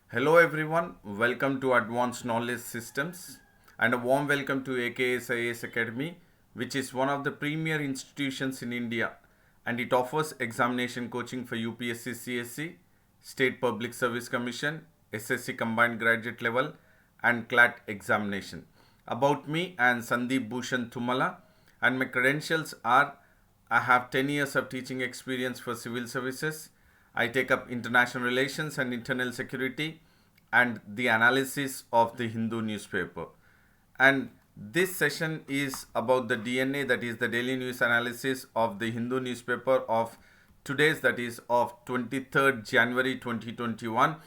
Hello everyone, welcome to Advanced Knowledge Systems and a warm welcome to AKS IAS Academy, which is one of the premier institutions in India, and it offers examination coaching for UPSC CSC, State Public Service Commission, SSC Combined Graduate Level and CLAT examination. About me, I am Sandeep Bhushan Thumala, and my credentials are: I have 10 years of teaching experience for civil services. I take up international relations and internal security and the analysis of the Hindu newspaper. And this session is about the DNA, that is the daily news analysis of the Hindu newspaper of today's, that is of 23rd January 2021.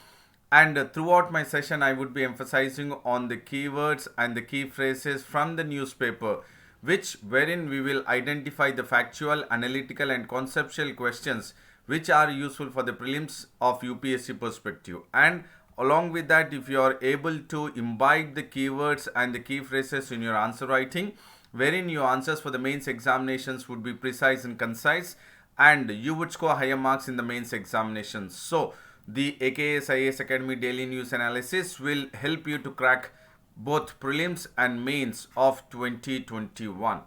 And throughout my session, I would be emphasizing on the keywords and the key phrases from the newspaper, which wherein we will identify the factual, analytical, and conceptual questions which are useful for the prelims of UPSC perspective. And along with that, if you are able to imbibe the keywords and the key phrases in your answer writing, wherein your answers for the mains examinations would be precise and concise, and you would score higher marks in the mains examinations. So the AKS IAS Academy Daily News Analysis will help you to crack both prelims and mains of 2021.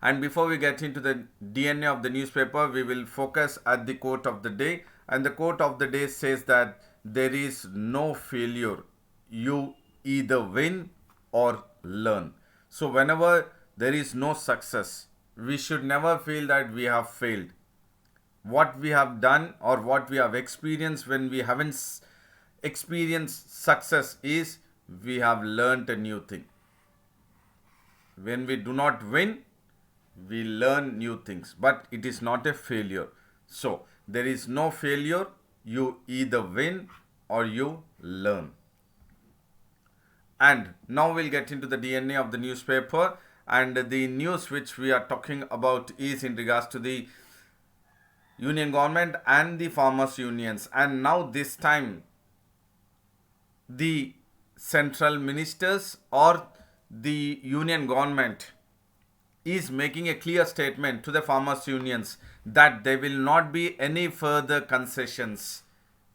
And before we get into the DNA of the newspaper, we will focus at the quote of the day. And the quote of the day says that there is no failure. You either win or learn. So whenever there is no success, we should never feel that we have failed. What we have done or what we have experienced when we haven't experienced success is we have learned a new thing. When we do not win, we learn new things, but it is not a failure. So there is no failure. You either win or you learn. And now we'll get into the DNA of the newspaper, and the news which we are talking about is in regards to the union government and the farmers unions. And now this time the central ministers or the union government is making a clear statement to the farmers unions that there will not be any further concessions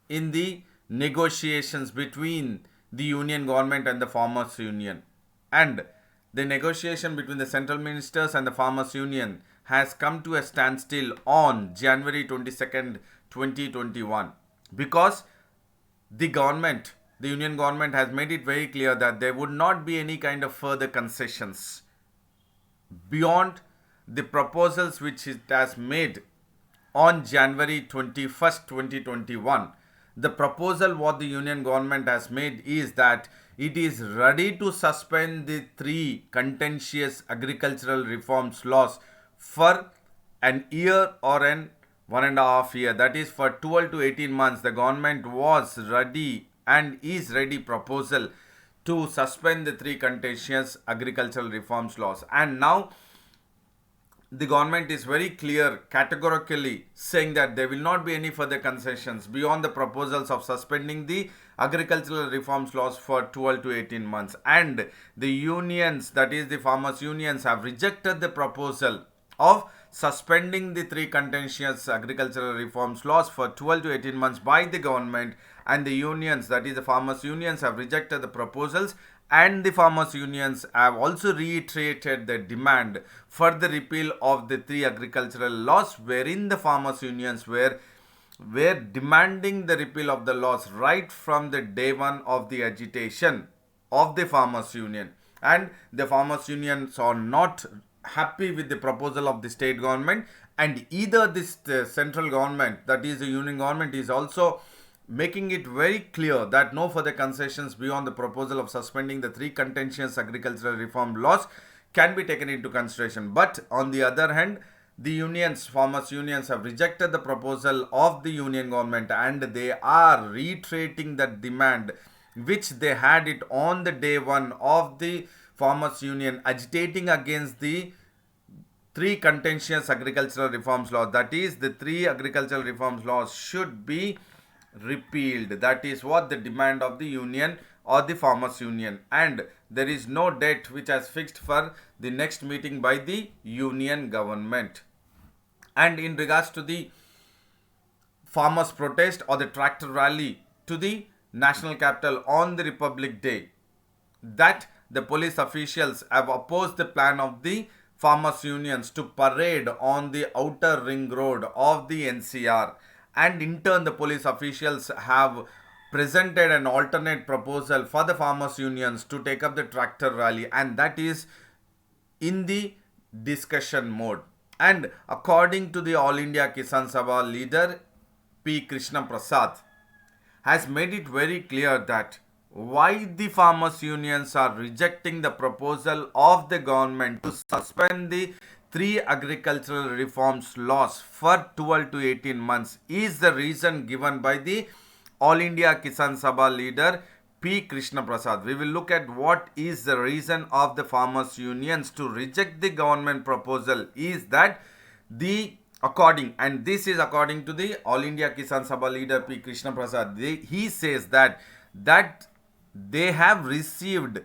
in the negotiations between the union government and the farmers union. And the negotiation between the central ministers and the farmers union has come to a standstill on January 22nd, 2021, because the union government has made it very clear that there would not be any kind of further concessions beyond the proposals which it has made on January 21st, 2021. The proposal what the union government has made is that it is ready to suspend the three contentious agricultural reforms laws for an year or an 1.5 year. That is for 12 to 18 months. The government was ready and is ready proposal to suspend the three contentious agricultural reforms laws. And now the government is very clear, categorically saying that there will not be any further concessions beyond the proposals of suspending the agricultural reforms laws for 12 to 18 months. And the unions, that is the farmers unions, have rejected the proposal of suspending the three contentious agricultural reforms laws for 12 to 18 months by the government. And the unions, that is the farmers unions, have rejected the proposals, and the farmers unions have also reiterated their demand for the repeal of the three agricultural laws, wherein the farmers unions were demanding the repeal of the laws right from the day one of the agitation of the farmers union. And the farmers unions are not happy with the proposal of the state government, and either this central government, that is the union government, is also making it very clear that no further concessions beyond the proposal of suspending the three contentious agricultural reform laws can be taken into consideration. But on the other hand, the unions, farmers unions, have rejected the proposal of the union government, and they are reiterating that demand which they had it on the day one of the farmers union agitating against the three contentious agricultural reforms laws. That is, the three agricultural reforms laws should be repealed. That is what the demand of the union or the farmers union. And there is no date which has fixed for the next meeting by the union government. And in regards to the farmers protest or the tractor rally to the national capital on the Republic Day, that the police officials have opposed the plan of the farmers unions to parade on the outer ring road of the NCR, and in turn the police officials have presented an alternate proposal for the farmers unions to take up the tractor rally, and that is in the discussion mode. And according to the All India Kisan Sabha leader P. Krishna Prasad, has made it very clear that why the farmers unions are rejecting the proposal of the government to suspend the three agricultural reforms laws for 12 to 18 months is the reason given by the All India Kisan Sabha leader P. Krishna Prasad. We will look at what is the reason of the farmers unions to reject the government proposal is that the according, and this is according to the All India Kisan Sabha leader P. Krishna Prasad, he says that they have received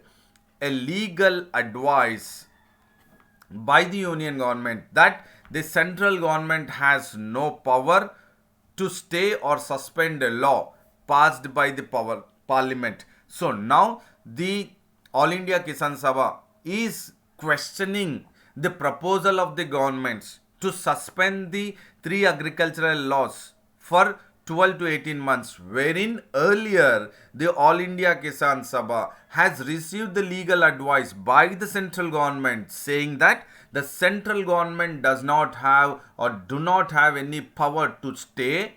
a legal advice by the union government that the central government has no power to stay or suspend a law passed by the parliament. So now the All India Kisan Sabha is questioning the proposal of the governments to suspend the three agricultural laws for 12 to 18 months, wherein earlier the All India Kisan Sabha has received the legal advice by the central government saying that the central government does not have or do not have any power to stay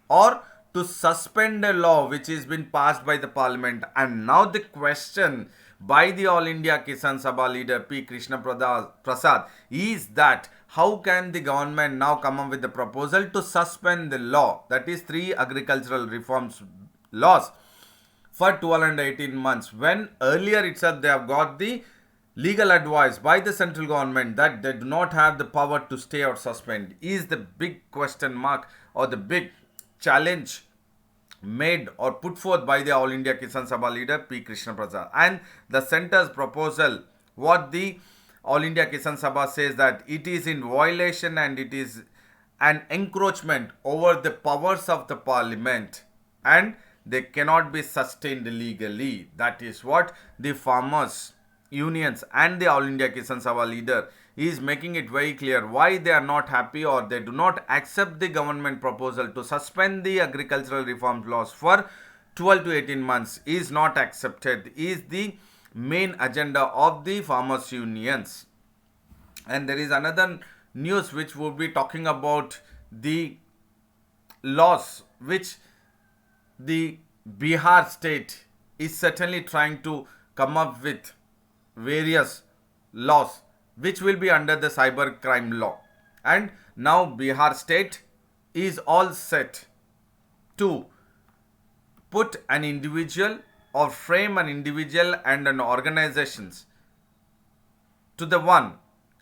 or to suspend a law which has been passed by the parliament. And now the question by the All India Kisan Sabha leader P. Krishna Prasad is that how can the government now come up with the proposal to suspend the law, that is three agricultural reforms laws, for 12 and 18 months, when earlier itself they have got the legal advice by the central government that they do not have the power to stay or suspend, is the big question mark or the big challenge made or put forth by the All India Kisan Sabha leader P. Krishna Prasad. And the center's proposal, what the All India Kisan Sabha says, that it is in violation and it is an encroachment over the powers of the parliament and they cannot be sustained legally. That is what the farmers unions and the All India Kisan Sabha leader is making it very clear why they are not happy or they do not accept the government proposal to suspend the agricultural reform laws for 12 to 18 months is not accepted, is the main agenda of the farmers unions. And there is another news which will be talking about the laws which the Bihar state is certainly trying to come up with various laws which will be under the cyber crime law. And now Bihar state is all set to put an individual or frame an individual and an organizations to the one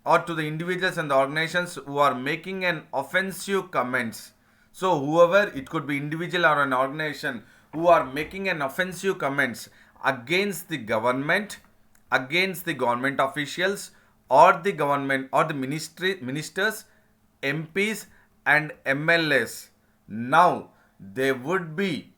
or to the individuals and the organizations who are making an offensive comments. So whoever, it could be individual or an organization who are making an offensive comments against the government, against the government officials or the government or the ministers, MPs and MLAs, now they would be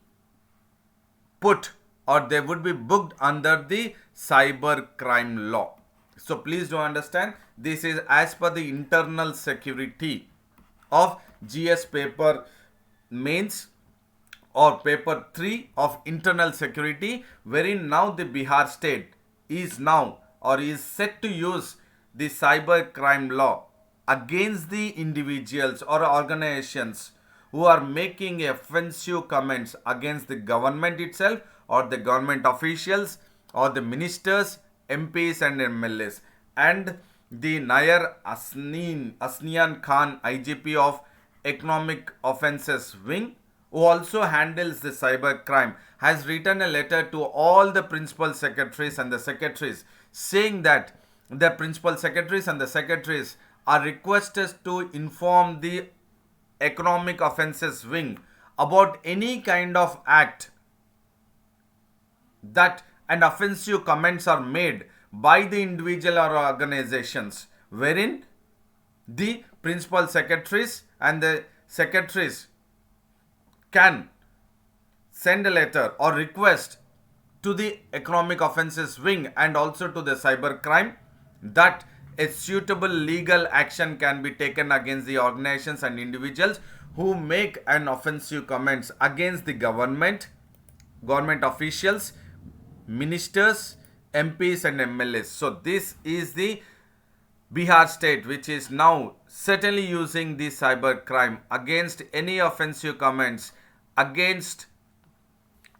put or they would be booked under the cyber crime law. So please do understand, this is as per the internal security of GS paper mains or paper 3 of internal security, wherein now the Bihar state is now or is set to use the cyber crime law against the individuals or organizations who are making offensive comments against the government itself or the government officials or the ministers, MPs and MLAs. And the Nair Asnian Khan, IGP of Economic Offences Wing, who also handles the cyber crime, has written a letter to all the principal secretaries and the secretaries saying that the principal secretaries and the secretaries are requested to inform the Economic Offences Wing about any kind of act that and offensive comments are made by the individual or organizations, wherein the principal secretaries and the secretaries can send a letter or request to the economic offences wing and also to the cyber crime that a suitable legal action can be taken against the organizations and individuals who make an offensive comments against the government officials, ministers, MPs and MLAs. So this is the Bihar state which is now certainly using the cyber crime against any offensive comments against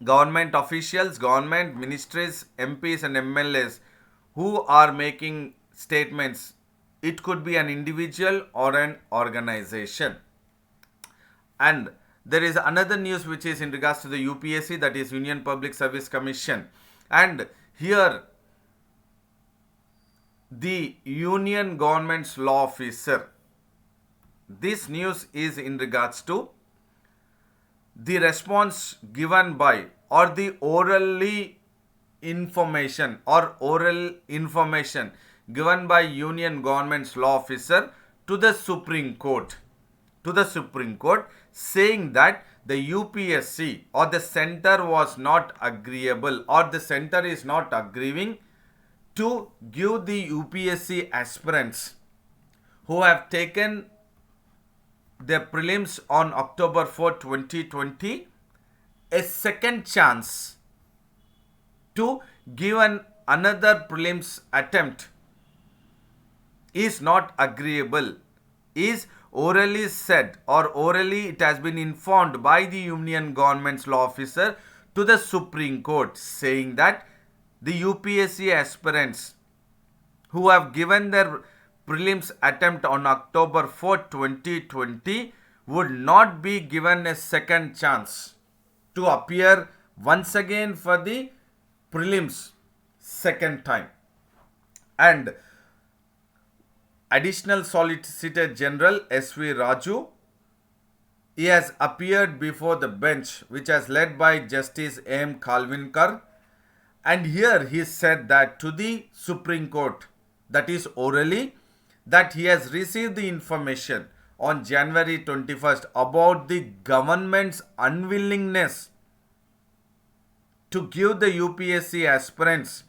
government officials, government ministries, MPs and MLAs who are making statements. It could be an individual or an organization. And there is another news which is in regards to the UPSC, that is Union Public Service Commission. And here the Union Government's law officer, this news is in regards to the response given by or the oral information given by Union Government's law officer to the Supreme Court, saying that the UPSC or the center was not agreeable or the center is not agreeing to give the UPSC aspirants who have taken their prelims on October 4, 2020 a second chance to give another prelims attempt is not agreeable, is orally said or orally it has been informed by the Union Government's law officer to the Supreme Court, saying that the UPSC aspirants who have given their prelims attempt on October 4, 2020 would not be given a second chance to appear once again for the prelims second time. And Additional Solicitor General S.V. Raju, he has appeared before the bench which is led by Justice A.M. Khalvinkar, and here he said that to the Supreme Court, that is orally, that he has received the information on January 21st about the government's unwillingness to give the UPSC aspirants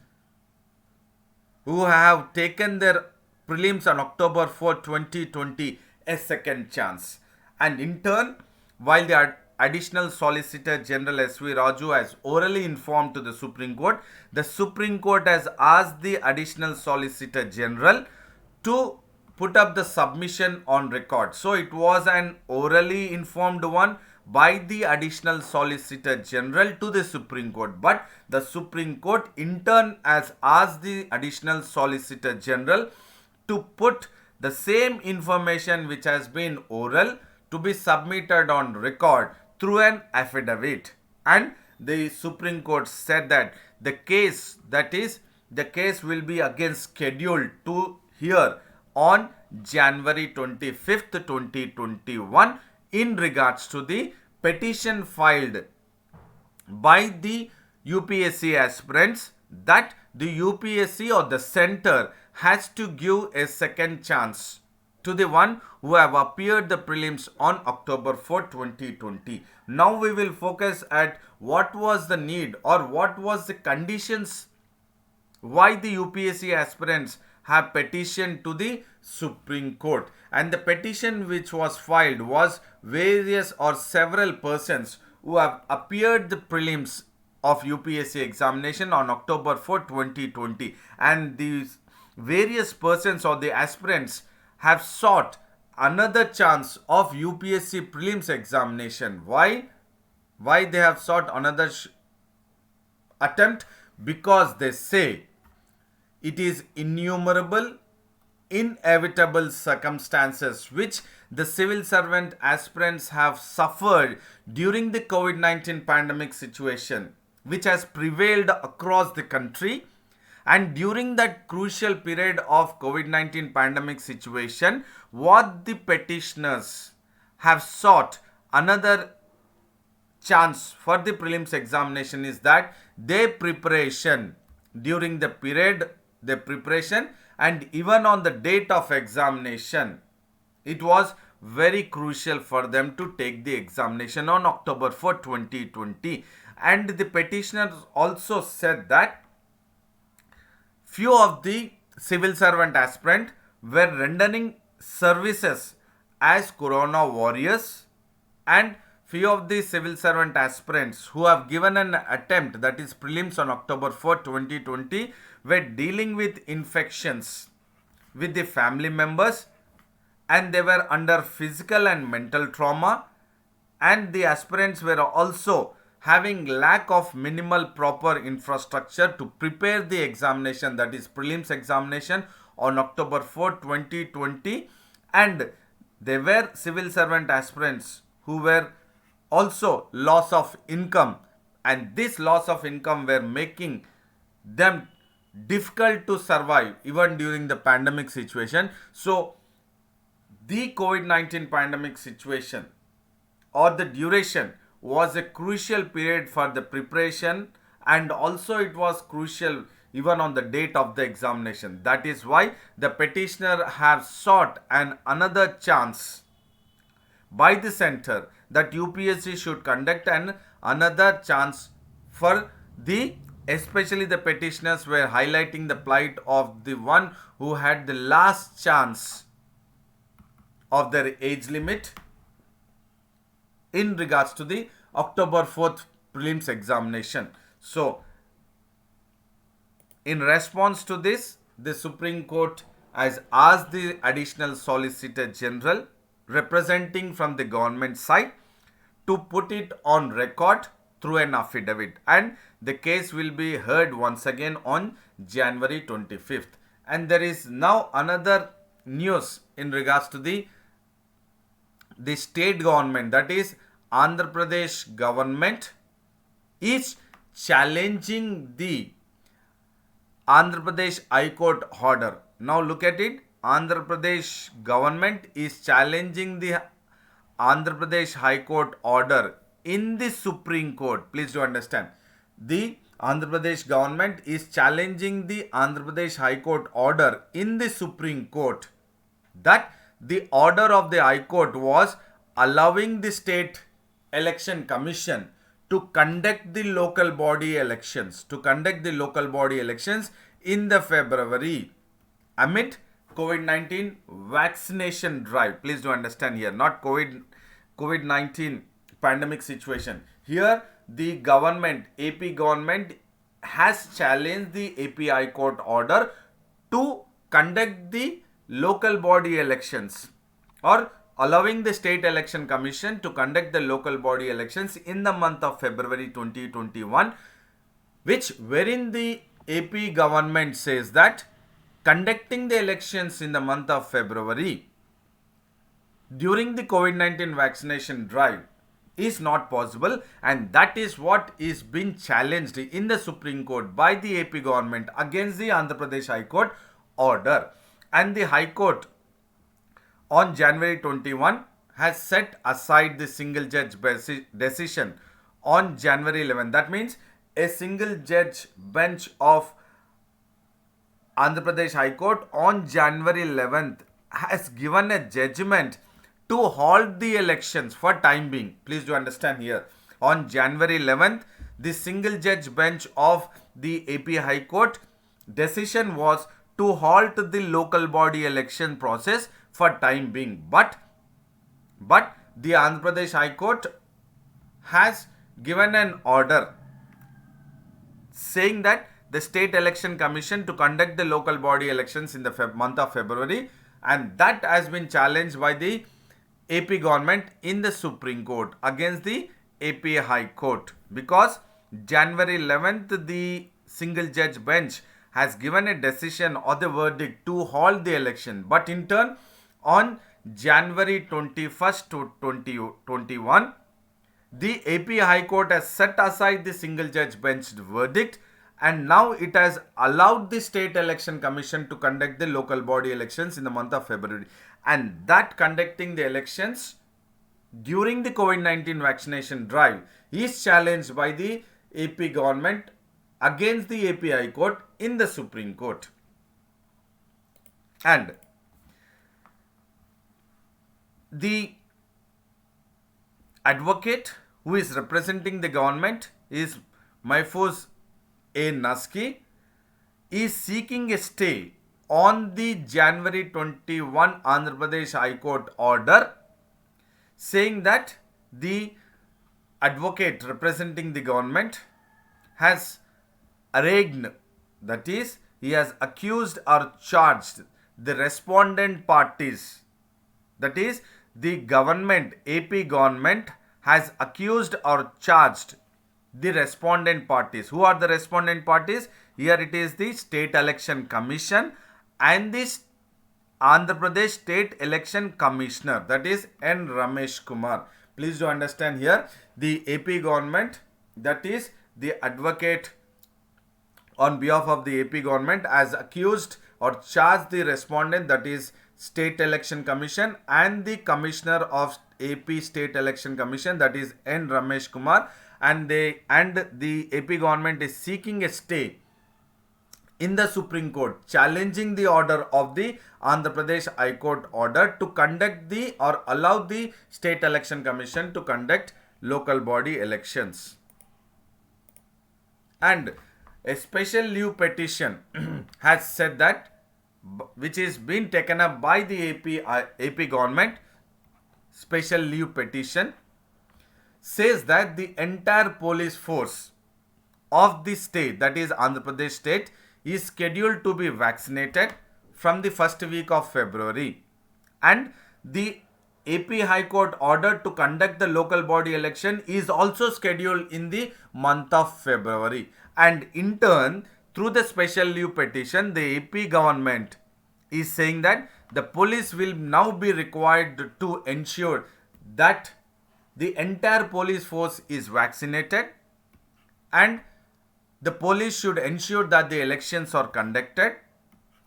who have taken their prelims on October 4, 2020 a second chance. And in turn, while the Additional Solicitor General S.V. Raju has orally informed to the Supreme Court, the Supreme Court has asked the Additional Solicitor General to put up the submission on record. So it was an orally informed one by the Additional Solicitor General to the Supreme Court, but the Supreme Court in turn has asked the Additional Solicitor General to put the same information which has been oral to be submitted on record through an affidavit. And the Supreme Court said that the case will be again scheduled to hear on January 25th, 2021 in regards to the petition filed by the UPSC aspirants that the UPSC or the center has to give a second chance to the one who have appeared the prelims on October 4, 2020. Now we will focus at what was the need or what was the conditions why the UPSC aspirants have petitioned to the Supreme Court. And the petition which was filed was various or several persons who have appeared the prelims of UPSC examination on October 4, 2020, and these various persons or the aspirants have sought another chance of UPSC prelims examination. Why they have sought another attempt? Because they say it is innumerable, inevitable circumstances which the civil servant aspirants have suffered during the COVID-19 pandemic situation, which has prevailed across the country. And during that crucial period of COVID-19 pandemic situation, what the petitioners have sought another chance for the prelims examination is that their preparation during the period, their preparation, and even on the date of examination, it was very crucial for them to take the examination on October 4, 2020. And the petitioners also said that few of the civil servant aspirants were rendering services as corona warriors, and few of the civil servant aspirants who have given an attempt, that is prelims, on October 4, 2020 were dealing with infections with the family members, and they were under physical and mental trauma, and the aspirants were also having lack of minimal proper infrastructure to prepare the examination, that is prelims examination, on October 4, 2020. And there were civil servant aspirants who were also loss of income, and this loss of income were making them difficult to survive even during the pandemic situation. So the COVID-19 pandemic situation or the duration was a crucial period for the preparation, and also it was crucial even on the date of the examination. That is why the petitioner have sought another chance by the center that UPSC should conduct another chance for the, especially the petitioners were highlighting the plight of the one who had the last chance of their age limit in regards to the October 4th prelims examination. So in response to this, the Supreme Court has asked the Additional Solicitor General representing from the government side to put it on record through an affidavit, and the case will be heard once again on January 25th. And there is now another news in regards to the state government, that is Andhra Pradesh government is challenging the Andhra Pradesh High Court order. Now look at it. Andhra Pradesh government is challenging the Andhra Pradesh High Court order in the Supreme Court. Please do understand. The Andhra Pradesh government is challenging the Andhra Pradesh High Court order in the Supreme Court, that the order of the High Court was allowing the State Election Commission to conduct the local body elections, in the February amid COVID-19 vaccination drive. Please do understand here, not COVID-19 pandemic situation. Here the government, AP government, has challenged the AP High Court order to conduct the local body elections, or allowing the State Election Commission to conduct the local body elections in the month of February 2021, wherein the AP government says that conducting the elections in the month of February during the COVID-19 vaccination drive is not possible, and that is what is being challenged in the Supreme Court by the AP government against the Andhra Pradesh High Court order. And the High Court on January 21 has set aside the single judge decision on January 11. That means a single judge bench of Andhra Pradesh High Court on January 11th has given a judgment to halt the elections for time being. Please do understand here. On January 11th, the single judge bench of the AP High Court decision was to halt the local body election process for time being. But the Andhra Pradesh High Court has given an order saying that the State Election Commission to conduct the local body elections in the month of February, and that has been challenged by the AP government in the Supreme Court against the AP High Court, because January 11th the single judge bench has given a decision or the verdict to halt the election, but in turn on January 21st to 2021 the AP High Court has set aside the single judge bench verdict, and now it has allowed the State Election Commission to conduct the local body elections in the month of February, and that conducting the elections during the COVID-19 vaccination drive is challenged by the AP government against the AP High Court in the Supreme Court. And the advocate who is representing the government is Mahfouz A. Naski, is seeking a stay on the January 21 Andhra Pradesh High Court order saying that the advocate representing the government has arraigned, that is, he has accused or charged the respondent parties, that is, the government, AP government has accused or charged the respondent parties. Who are the respondent parties? Here it is the State Election Commission and the Andhra Pradesh State Election Commissioner, that is N. Ramesh Kumar. Please do understand here, the AP government, that is the advocate on behalf of the AP government, has accused or charged the respondent, that is State Election Commission, and the Commissioner of AP State Election Commission, that is N. Ramesh Kumar, and the AP government is seeking a stay in the Supreme Court challenging the order of the Andhra Pradesh High Court order to conduct the or allow the State Election Commission to conduct local body elections. And a special leave petition has said that, which is being taken up by the AP government, special leave petition says that the entire police force of the state, that is Andhra Pradesh state, is scheduled to be vaccinated from the first week of February, and the AP High Court order to conduct the local body election is also scheduled in the month of February. And in turn, through the special leave petition, the AP government is saying that the police will now be required to ensure that the entire police force is vaccinated, and the police should ensure that the elections are conducted,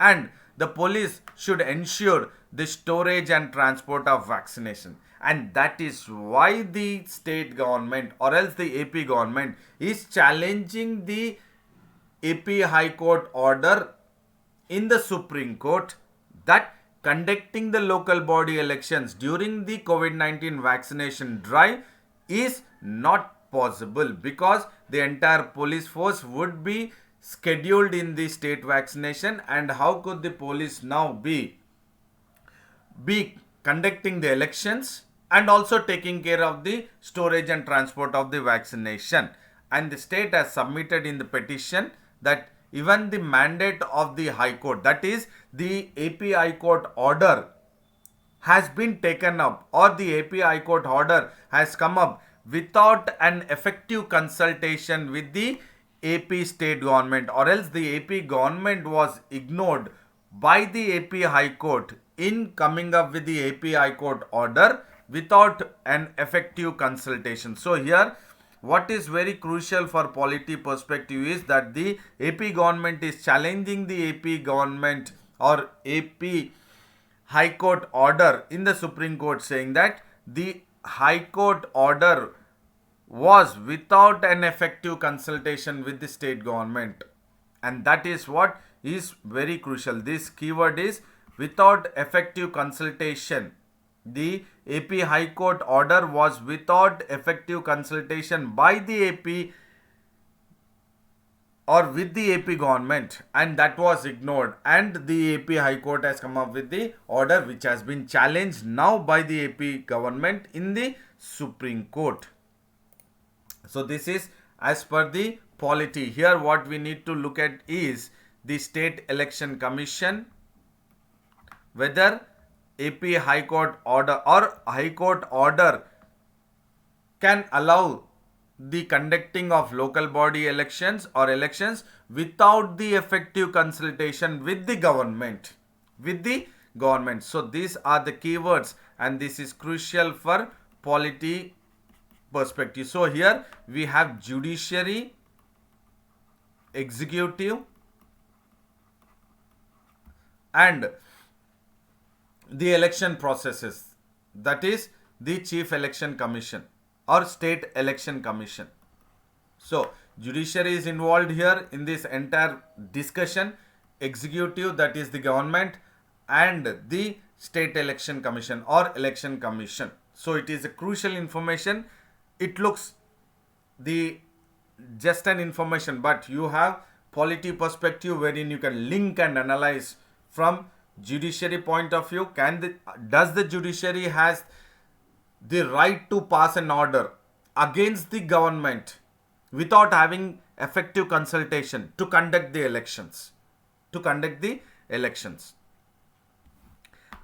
and the police should ensure the storage and transport of vaccination. And that is why the state government or else the AP government is challenging the AP High Court order in the Supreme Court that conducting the local body elections during the COVID-19 vaccination drive is not possible, because the entire police force would be scheduled in the state vaccination, and how could the police now be conducting the elections and also taking care of the storage and transport of the vaccination? And the state has submitted in the petition that even the mandate of the High Court, that is the AP High Court order, has been taken up, or the AP High Court order has come up without an effective consultation with the AP state government, or else the AP government was ignored by the AP High Court in coming up with the AP High Court order without an effective consultation. So here, what is very crucial for polity perspective is that the AP government is challenging the AP government or AP High Court order in the Supreme Court, saying that the High Court order was without an effective consultation with the state government. And that is what is very crucial. This keyword is without effective consultation. The AP High Court order was without effective consultation by the AP or with the AP government, and that was ignored, and the AP High Court has come up with the order which has been challenged now by the AP government in the Supreme Court. So this is as per the polity. Here what we need to look at is the State Election Commission, whether AP High Court order or High Court order can allow the conducting of local body elections or elections without the effective consultation with the government. So these are the keywords, and this is crucial for polity perspective. So here we have judiciary, executive, and the election processes, that is the Chief Election Commission or State Election Commission. So judiciary is involved here in this entire discussion, executive, that is the government, and the State Election Commission or Election Commission. So it is a crucial information. It looks the just an information, but you have polity perspective wherein you can link and analyze from judiciary point of view. Does the judiciary has the right to pass an order against the government without having effective consultation to conduct the elections?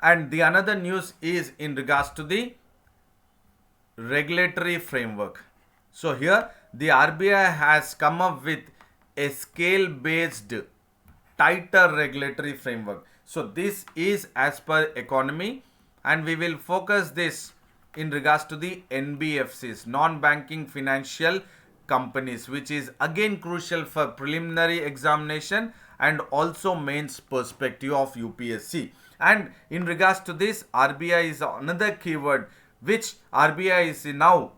And the another news is in regards to the regulatory framework. So here the RBI has come up with a scale based tighter regulatory framework. So this is as per economy, and we will focus this in regards to the NBFCs, non-banking financial companies, which is again crucial for preliminary examination and also mains perspective of UPSC. And in regards to this, RBI is another keyword which RBI is now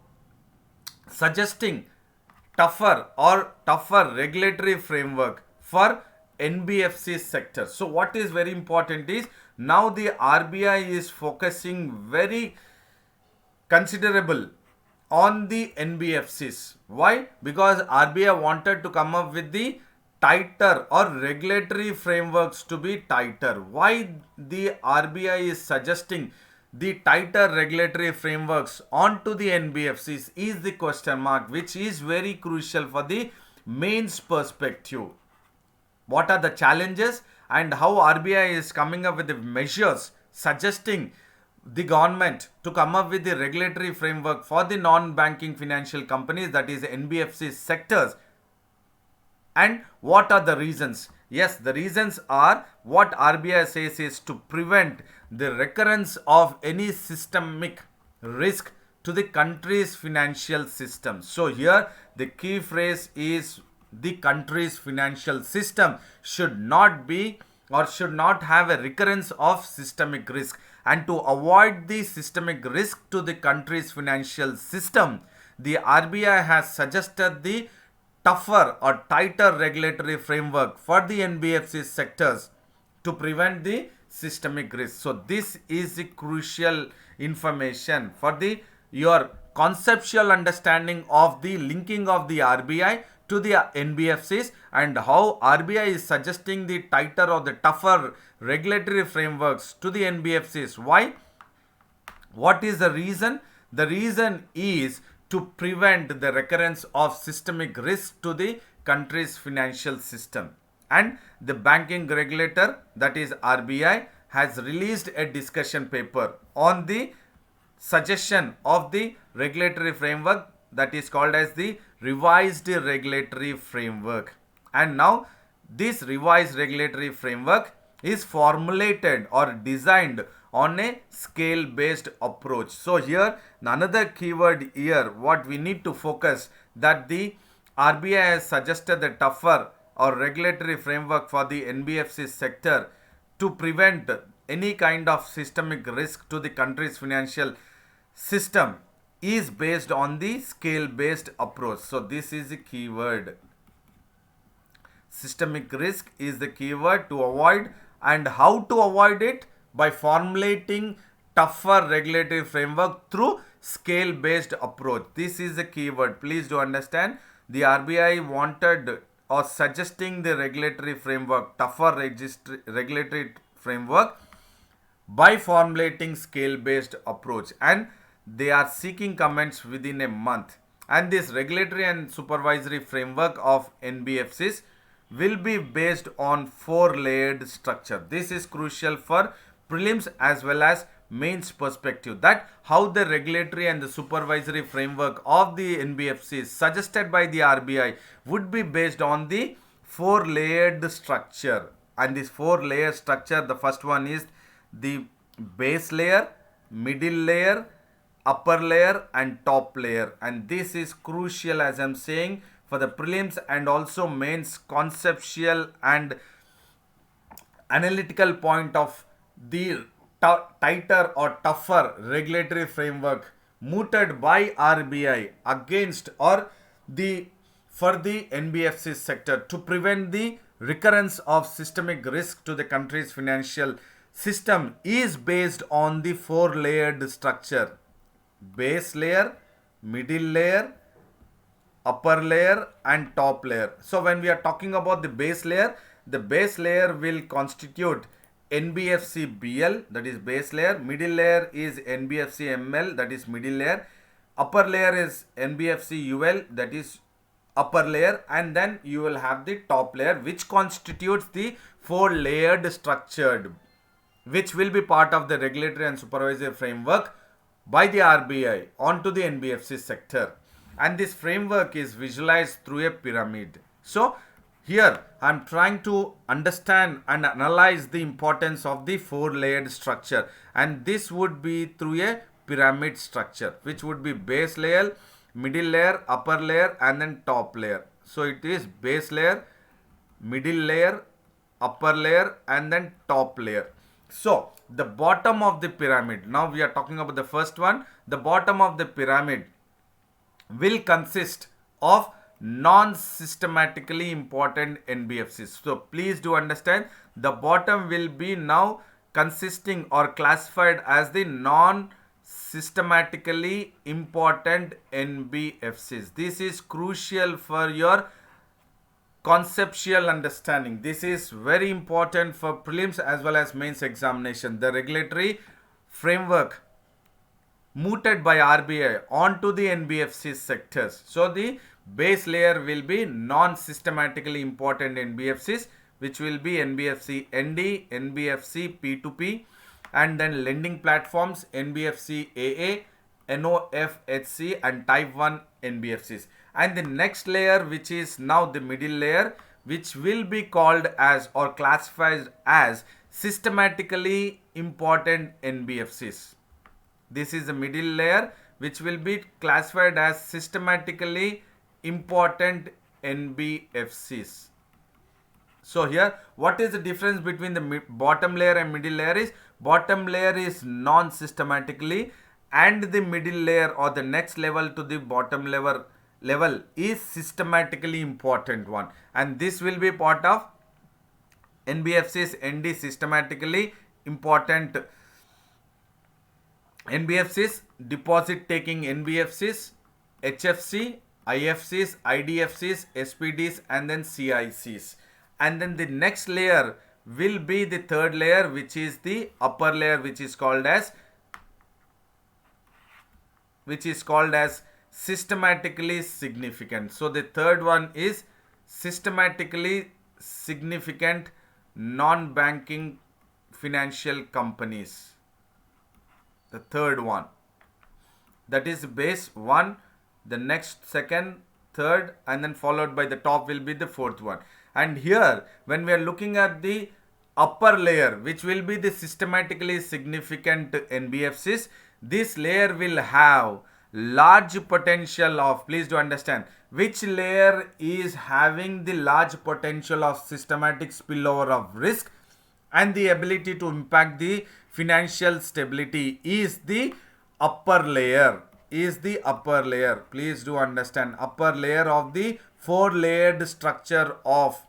suggesting tougher regulatory framework for NBFC sector. So what is very important is now the RBI is focusing very considerable on the NBFCs. Why? Because RBI wanted to come up with the tighter or regulatory frameworks to be tighter. Why the RBI is suggesting the tighter regulatory frameworks onto the NBFCs is the question mark, which is very crucial for the mains perspective. What are the challenges and how RBI is coming up with the measures suggesting the government to come up with the regulatory framework for the non-banking financial companies, that is NBFC sectors. And what are the reasons? Yes, the reasons are what RBI says is to prevent the recurrence of any systemic risk to the country's financial system. So here the key phrase is the country's financial system should not be or should not have a recurrence of systemic risk. And to avoid the systemic risk to the country's financial system, the RBI has suggested the tougher or tighter regulatory framework for the NBFC sectors to prevent the systemic risk. So this is the crucial information for the your conceptual understanding of the linking of the RBI to the NBFCs and how RBI is suggesting the tighter or the tougher regulatory frameworks to the NBFCs. Why? What is the reason? The reason is to prevent the recurrence of systemic risk to the country's financial system. And the banking regulator, that is RBI, has released a discussion paper on the suggestion of the regulatory framework that is called as the revised regulatory framework. And now this revised regulatory framework is formulated or designed on a scale based approach. So here another keyword here what we need to focus, that the RBI has suggested the tougher or regulatory framework for the NBFC sector to prevent any kind of systemic risk to the country's financial system is based on the scale based approach. So this is the keyword. Systemic risk is the keyword to avoid, and how to avoid it? By formulating tougher regulatory framework through scale based approach. This is the keyword. Please do understand, the RBI wanted or suggesting the regulatory framework, tougher regulatory framework by formulating scale based approach, and they are seeking comments within a month. And this regulatory and supervisory framework of NBFCs will be based on 4-layered structure. This is crucial for prelims as well as mains perspective, that how the regulatory and the supervisory framework of the NBFCs suggested by the RBI would be based on the 4-layered structure. And this 4-layer structure, the first one is the base layer, middle layer, upper layer and top layer. And this is crucial, as I'm saying, for the prelims and also mains conceptual and analytical point of the tighter or tougher regulatory framework mooted by RBI against or the for the NBFC sector to prevent the recurrence of systemic risk to the country's financial system is based on the four layered structure: base layer, middle layer, upper layer and top layer. So when we are talking about the base layer will constitute NBFC BL, that is base layer. Middle layer is NBFC ML, that is middle layer. Upper layer is NBFC UL, that is upper layer, and then you will have the top layer, which constitutes the four layered structured, which will be part of the regulatory and supervisory framework by the RBI onto the NBFC sector. And this framework is visualized through a pyramid. So here I am trying to understand and analyze the importance of the four layered structure, and this would be through a pyramid structure, which would be base layer, middle layer, upper layer and then top layer. So it is base layer, middle layer, upper layer and then top layer. So the bottom of the pyramid, now we are talking about the first one. The bottom of the pyramid will consist of non-systematically important NBFCs. So please do understand, the bottom will be now consisting or classified as the non-systematically important NBFCs. This is crucial for your conceptual understanding. This is very important for prelims as well as mains examination. The regulatory framework mooted by RBI onto the NBFC sectors. So the base layer will be non-systematically important NBFCs, which will be NBFC ND, NBFC P2P, and then lending platforms NBFC AA, NOFHC and type 1 NBFCs. And the next layer, which is now the middle layer, which will be called as or classified as systematically important NBFCs. This is the middle layer, which will be classified as systematically important NBFCs. So here, what is the difference between the bottom layer and middle layer is, bottom layer is non-systematically and the middle layer or the next level to the bottom level is systematically important one, and this will be part of NBFCs ND, systematically important NBFCs, deposit taking NBFCs, HFC, IFCs, IDFCs, SPDs and then CICs. And then the next layer will be the third layer, which is the upper layer, which is called as systematically significant. So the third one is systematically significant non-banking financial companies. The third one, that is base 1, the next second, third, and then followed by the top will be the fourth one. And here when we are looking at the upper layer, which will be the systematically significant NBFCs, this layer will have large potential of, please do understand, which layer is having the large potential of systematic spillover of risk and the ability to impact the financial stability is the upper layer. Please do understand, upper layer of the four layered structure of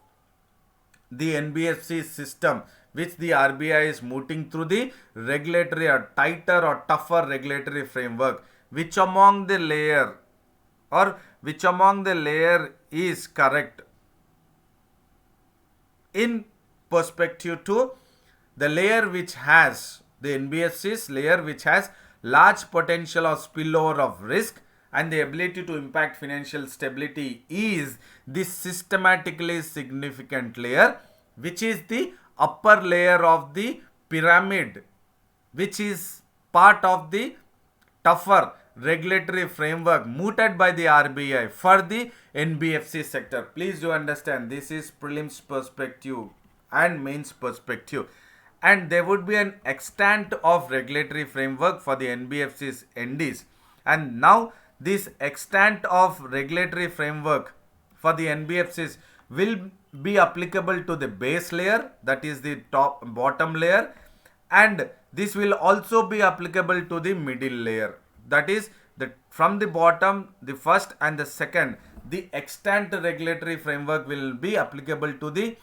the NBFC system, which the RBI is mooting through the regulatory or tighter or tougher regulatory framework. Which among the layer is correct in perspective to the layer which has the NBFCs layer which has large potential of spillover of risk and the ability to impact financial stability is the systematically significant layer, which is the upper layer of the pyramid, which is part of the tougher regulatory framework mooted by the RBI for the NBFC sector. Please do understand, this is prelims perspective and mains perspective, and there would be an extent of regulatory framework for the NBFCs NDs, and now this extent of regulatory framework for the NBFCs will be applicable to the base layer, that is the bottom layer, and this will also be applicable to the middle layer, that is from the bottom, the first and the second, the extant regulatory framework will be applicable to the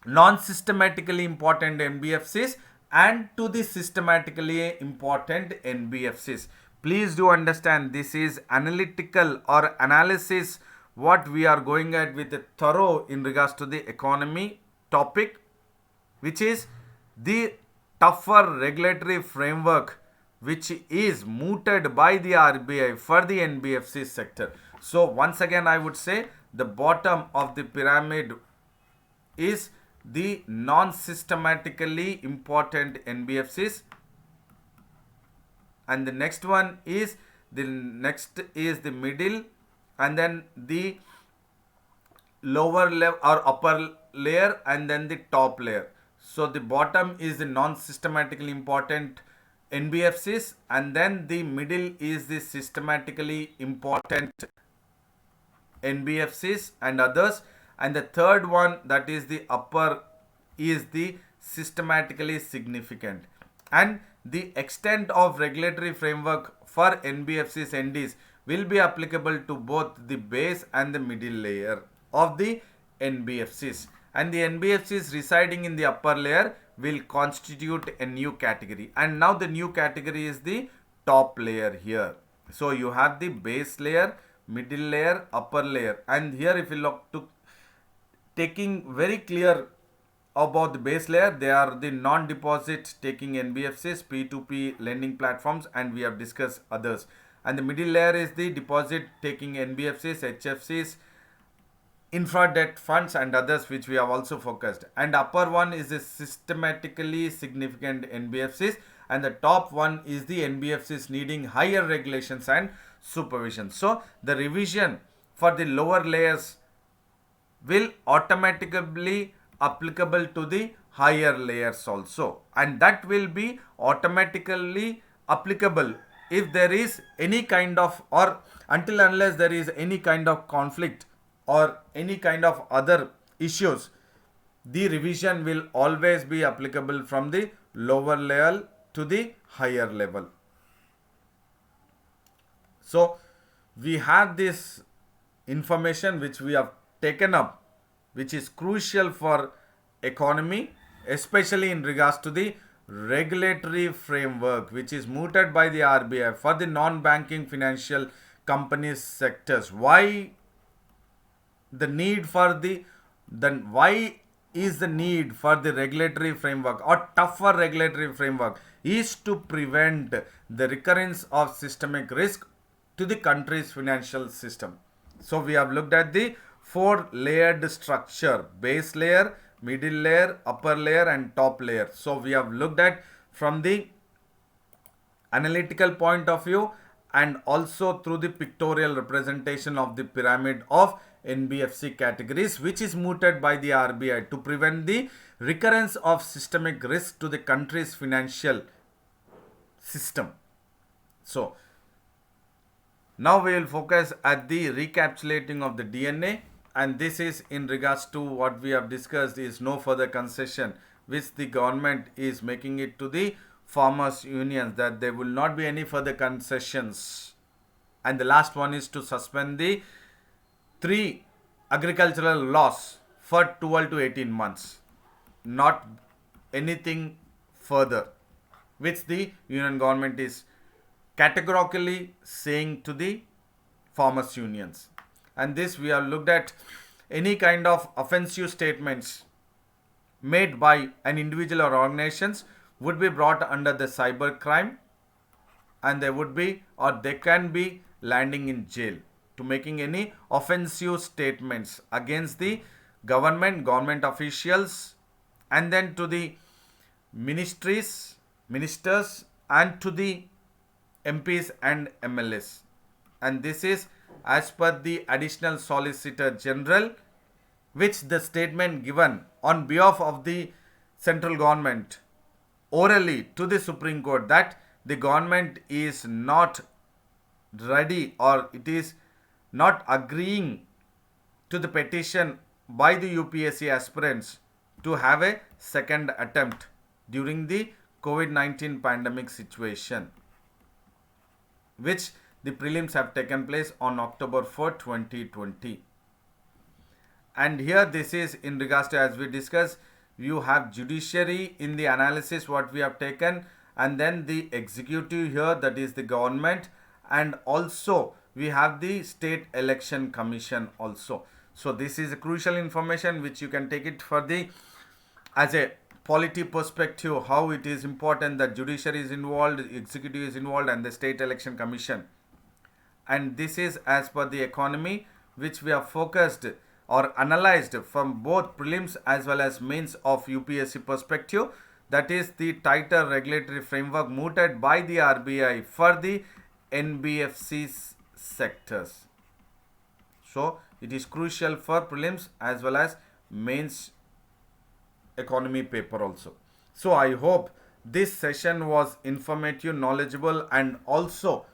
non-systematically important NBFCs and to the systematically important NBFCs. Please do understand this is analytical or analysis what we are going at with a thorough in regards to the economy topic, which is the tougher regulatory framework which is mooted by the RBI for the NBFC sector. So once again I would say the bottom of the pyramid is the non-systematically important NBFCs, and the next one is the middle, and then the lower level or upper layer, and then the top layer. So the bottom is the non-systematically important NBFCs, and then the middle is the systematically important NBFCs and others, and the third one, that is the upper, is the systematically significant. And the extent of regulatory framework for NBFCs NDs will be applicable to both the base and the middle layer of the NBFCs, and the NBFCs residing in the upper layer will constitute a new category, and now the new category is the top layer here. So you have the base layer, middle layer, upper layer, and here if you look to taking very clear about the base layer, they are the non-deposit taking NBFCs, P2P lending platforms, and we have discussed others. And the middle layer is the deposit taking NBFCs, HFCs, infra debt funds, and others which we have also focused. And upper one is the systematically significant NBFCs, and the top one is the NBFCs needing higher regulations and supervision. So the revision for the lower layers will automatically applicable to the higher layers also, and that will be automatically applicable if there is any kind of, or until unless there is any kind of conflict or any kind of other issues, the revision will always be applicable from the lower level to the higher level. So we have this information which we have taken up, which is crucial for economy, especially in regards to the regulatory framework which is mooted by the RBI for the non-banking financial companies sectors. Why the need for the, then why is the need for the regulatory framework or tougher regulatory framework is to prevent the recurrence of systemic risk to the country's financial system. So we have looked at the four layered structure: base layer, middle layer, upper layer, and top layer. So we have looked at from the analytical point of view and also through the pictorial representation of the pyramid of NBFC categories, which is mooted by the RBI to prevent the recurrence of systemic risk to the country's financial system. So now we will focus at the recapitulating of the DNA, and this is in regards to what we have discussed is no further concession which the government is making it to the farmers unions, that there will not be any further concessions. And the last one is to suspend the 3 agricultural laws for 12 to 18 months, not anything further, which the union government is categorically saying to the farmers unions. And this we have looked at any kind of offensive statements made by an individual or organizations would be brought under the cyber crime, and they would be, or they can be, landing in jail to making any offensive statements against the government officials, and then to the ministers, and to the MPs and MLAs. And this is as per the additional solicitor general, which the statement given on behalf of the central government orally to the Supreme Court, that the government is not ready or it is not agreeing to the petition by the UPSC aspirants to have a second attempt during the COVID-19 pandemic situation, which the prelims have taken place on October 4, 2020. And here this is in regards to, as we discussed, you have judiciary in the analysis what we have taken, and then the executive here, that is the government, and also we have the state election commission also. So this is a crucial information which you can take it for the as a polity perspective, how it is important that judiciary is involved, executive is involved, and the state election commission. And this is as per the economy which we have focused or analyzed from both prelims as well as mains of UPSC perspective. That is the tighter regulatory framework mooted by the RBI for the NBFC sectors. So it is crucial for prelims as well as mains economy paper also. So I hope this session was informative, knowledgeable, and also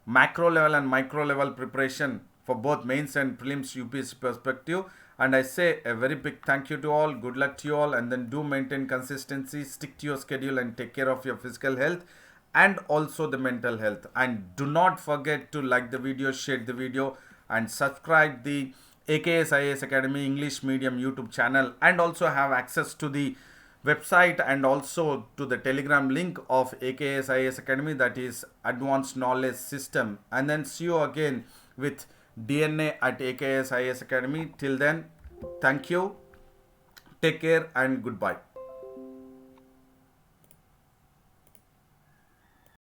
macro level and micro level preparation for both mains and prelims UPSC perspective. And I say a very big thank you to all, good luck to you all, and then do maintain consistency, stick to your schedule, and take care of your physical health and also the mental health. And do not forget to like the video, share the video, and subscribe the AKS IAS Academy English Medium YouTube channel, and also have access to the website and also to the Telegram link of AKS IAS Academy, that is Advanced Knowledge System. And then see you again with DNA at AKS IAS Academy. Till then, thank you, take care, and goodbye.